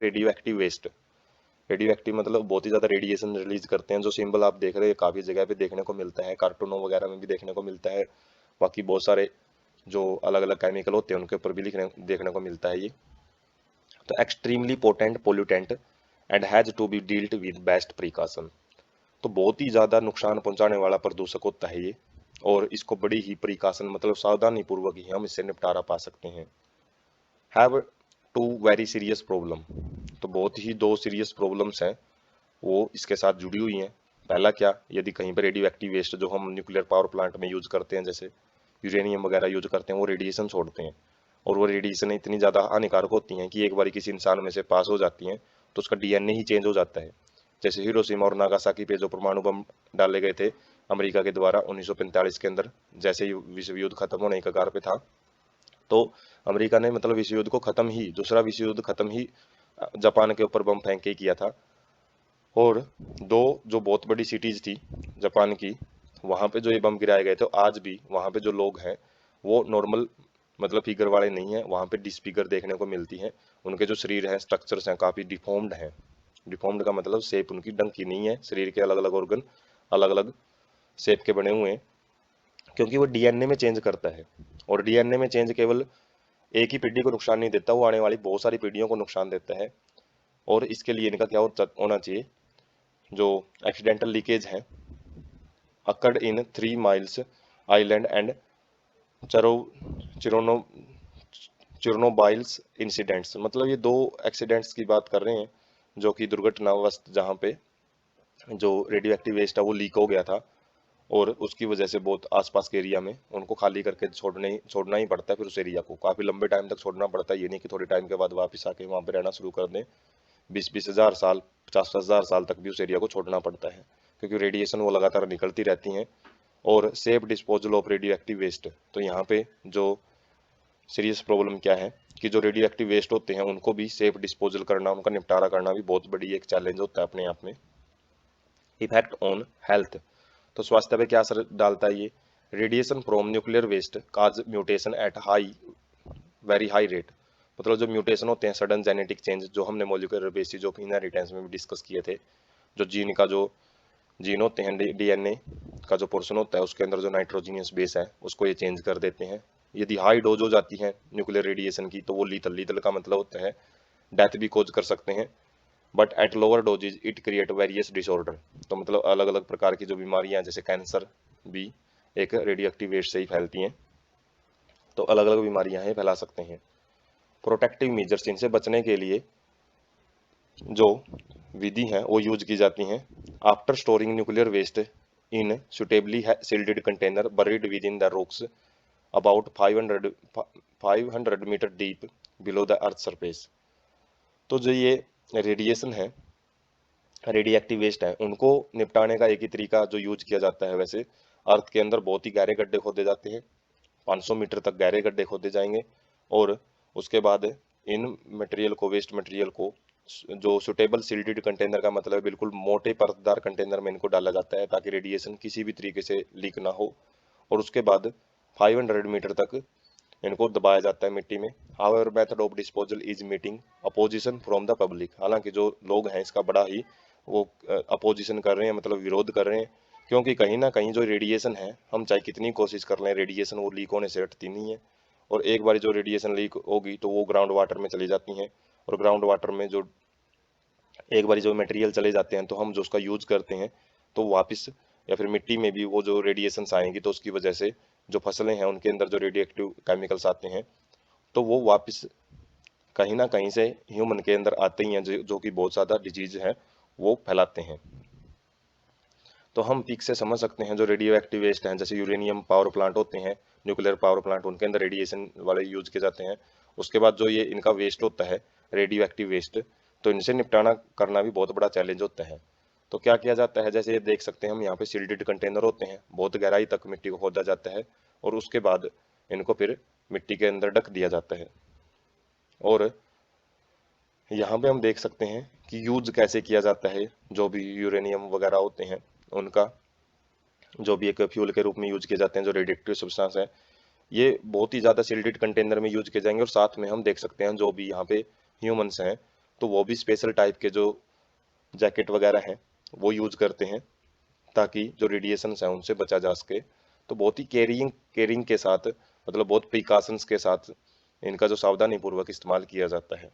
Radio active waste. Radioactive मतलब बहुत ही ज़्यादा रेडिएशन रिलीज करते हैं। जो सिंबल आप देख रहे हैं काफ़ी जगह पे देखने को मिलता है, कार्टूनों वगैरह में भी देखने को मिलता है, बाकी बहुत सारे जो अलग अलग केमिकल होते हैं उनके ऊपर भी लिखने देखने को मिलता है ये। तो extremely potent pollutant and has to be dealed with best precaution. तो बहुत ही ज़्यादा नुकसान पहुंचाने वाला प्रदूषक होता है ये, और इसको बड़ी ही प्रिकॉशन मतलब सावधानी पूर्वक ही हम इससे निपटारा पा सकते हैं। Have to very serious problem. तो बहुत ही दो सीरियस प्रॉब्लम्स हैं वो इसके साथ जुड़ी हुई हैं। पहला क्या, यदि कहीं पर रेडियो एक्टिव वेस्ट जो हम न्यूक्लियर पावर प्लांट में यूज करते हैं जैसे यूरेनियम वगैरह यूज करते हैं, वो रेडिएशन छोड़ते हैं, और वो रेडिएशन इतनी ज़्यादा हानिकारक होती हैं कि एक बार किसी इंसान में से पास हो जाती हैं तो उसका डीएनए ही चेंज हो जाता है। जैसे हिरोशिमा और नागासाकी पे जो परमाणु बम डाले गए थे अमेरिका के द्वारा 1945 के अंदर, जैसे ही विश्व युद्ध खत्म होने के कगार पे था, तो अमेरिका ने मतलब विश्व युद्ध को खत्म ही, दूसरा विश्व युद्ध खत्म ही जापान के ऊपर बम फेंक के किया था। और दो जो बहुत बड़ी सिटीज थी जापान की, वहाँ पे जो ये बम गिराए गए थे, आज भी वहाँ पे जो लोग हैं वो नॉर्मल मतलब फिगर वाले नहीं है, वहाँ पे डिसफिगर देखने को मिलती है। उनके जो शरीर हैं, स्ट्रक्चर्स हैं, काफ़ी डिफॉर्म्ड हैं। डिफॉर्म्ड का मतलब शेप उनकी ढंग की नहीं है, शरीर के अलग अलग ऑर्गन अलग अलग शेप के बने हुए हैं, क्योंकि वो डीएनए में चेंज करता है। और डीएनए में चेंज केवल एक ही पीढ़ी को नुकसान नहीं देता, वो आने वाली बहुत सारी पीढ़ियों को नुकसान देता है। और इसके लिए इनका क्या होना चाहिए, जो एक्सीडेंटल लीकेज है occurred in 3 miles island and चरो चिरोनो चिरोनोबाइल्स इंसिडेंट्स। मतलब ये दो एक्सीडेंट्स की बात कर रहे हैं जो कि दुर्घटनावश जहाँ पे जो रेडियो एक्टिव वेस्ट है वो लीक हो गया था, और उसकी वजह से बहुत आसपास के एरिया में उनको खाली करके छोड़ना ही पड़ता है। फिर उस एरिया को काफ़ी लंबे टाइम तक छोड़ना पड़ता है, ये नहीं कि थोड़े टाइम के बाद वापस आके वहाँ पे रहना शुरू कर दें। 20-20 हज़ार साल, 50-50 हज़ार साल तक भी उस एरिया को छोड़ना पड़ता है, क्योंकि रेडिएशन वो लगातार निकलती रहती हैं। और safe disposal of radioactive waste. तो यहाँ पे जो सीरियस प्रॉब्लम क्या है कि जो रेडियो एक्टिव वेस्ट होते हैं उनको भी सेफ डिस्पोजल करना, उनका निपटारा करना भी बहुत बड़ी एक चैलेंज होता है अपने आप में। Effect on health. तो स्वास्थ्य पे क्या असर डालता है ये, radiation from nuclear waste cause mutation at high very high rate. मतलब जो म्यूटेशन होते हैं, सडन जेनेटिक चेंज, जो हमने मोलिकुलर बेसिस ऑफ इनहेरिटेंस में भी डिस्कस किए थे, जो जीन का जो जीन होते हैं, डीएनए का जो पोर्शन होता है उसके अंदर जो नाइट्रोजीनियस बेस है उसको ये चेंज कर देते हैं। यदि हाई डोज हो जाती है न्यूक्लियर रेडिएशन की तो वो लीथल, लीथल का मतलब होता है डेथ भी कॉज कर सकते हैं। But at lower doses it create various disorder. तो मतलब अलग अलग प्रकार की जो बीमारियां जैसे कैंसर भी एक रेडियो एक्टिव वेस्ट से ही फैलती हैं। तो अलग अलग बीमारियां हैं फैला सकते हैं। प्रोटेक्टिव मेजर्स, इनसे बचने के लिए जो विधि है वो यूज की जाती हैं। After storing nuclear waste in suitably sealed container buried within the rocks about 500 metre deep below the earth surface. तो जो ये रेडिएशन है, रेडियो एक्टिव वेस्ट है, उनको निपटाने का एक ही तरीका जो यूज किया जाता है, वैसे अर्थ के अंदर बहुत ही गहरे गड्ढे खोदे जाते हैं, 500 मीटर तक गहरे गड्ढे खोदे जाएंगे। और उसके बाद इन मटेरियल को, वेस्ट मटेरियल को जो सुटेबल सील्डेड कंटेनर का मतलब है बिल्कुल मोटे परतदार कंटेनर में इनको डाला जाता है ताकि रेडिएशन किसी भी तरीके से लीक ना हो। और उसके बाद 500 मीटर तक इनको दबाया जाता है मिट्टी में। However method of disposal is meeting opposition from the public. हालांकि जो लोग हैं इसका बड़ा ही वो अपोजिशन कर रहे हैं, मतलब विरोध कर रहे हैं, क्योंकि कहीं ना कहीं जो रेडिएशन है, हम चाहे कितनी कोशिश कर लें, रेडिएशन वो लीक होने से हटती नहीं है। और एक बार जो रेडिएशन लीक होगी तो वो ग्राउंड वाटर में चली जाती हैं, और ग्राउंड वाटर में जो एक बार जो मटेरियल चले जाते हैं तो हम जो उसका यूज करते हैं तो वापस, या फिर मिट्टी में भी वो जो रेडिएशंस आएंगी तो उसकी वजह से जो फसलें हैं उनके अंदर जो रेडियो एक्टिव केमिकल्स आते हैं तो वो वापस कहीं ना कहीं से ह्यूमन के अंदर आते ही हैं, जो कि बहुत ज़्यादा डिजीज है वो फैलाते हैं। तो हम पीक से समझ सकते हैं जो रेडियो एक्टिव वेस्ट हैं, जैसे यूरेनियम पावर प्लांट होते हैं, न्यूक्लियर पावर प्लांट, उनके अंदर रेडिएशन वाले यूज किए जाते हैं। उसके बाद जो ये इनका वेस्ट होता है रेडियो एक्टिव वेस्ट, तो इनसे निपटाना करना भी बहुत बड़ा चैलेंज होता है। तो क्या किया जाता है, जैसे ये देख सकते हैं हम यहाँ पे सील्डेड कंटेनर होते हैं, बहुत गहराई तक मिट्टी को खोदा जाता है, और उसके बाद इनको फिर मिट्टी के अंदर ढक दिया जाता है। और यहाँ पे हम देख सकते हैं कि यूज कैसे किया जाता है, जो भी यूरेनियम वगैरह होते हैं उनका जो भी एक फ्यूल के रूप में यूज किए जाते हैं, जो रेडिएक्टिव सब्सटेंस है, ये बहुत ही ज़्यादा सील्डेड कंटेनर में यूज किए जाएंगे। और साथ में हम देख सकते हैं जो भी यहाँ पे ह्यूमंस हैं तो वो भी स्पेशल टाइप के जो जैकेट वगैरह हैं वो यूज़ करते हैं, ताकि जो रेडिएशंस हैं उनसे बचा जा सके। तो बहुत ही केयरिंग केयरिंग के साथ, मतलब बहुत प्रिकॉशंस के साथ इनका जो सावधानी पूर्वक इस्तेमाल किया जाता है।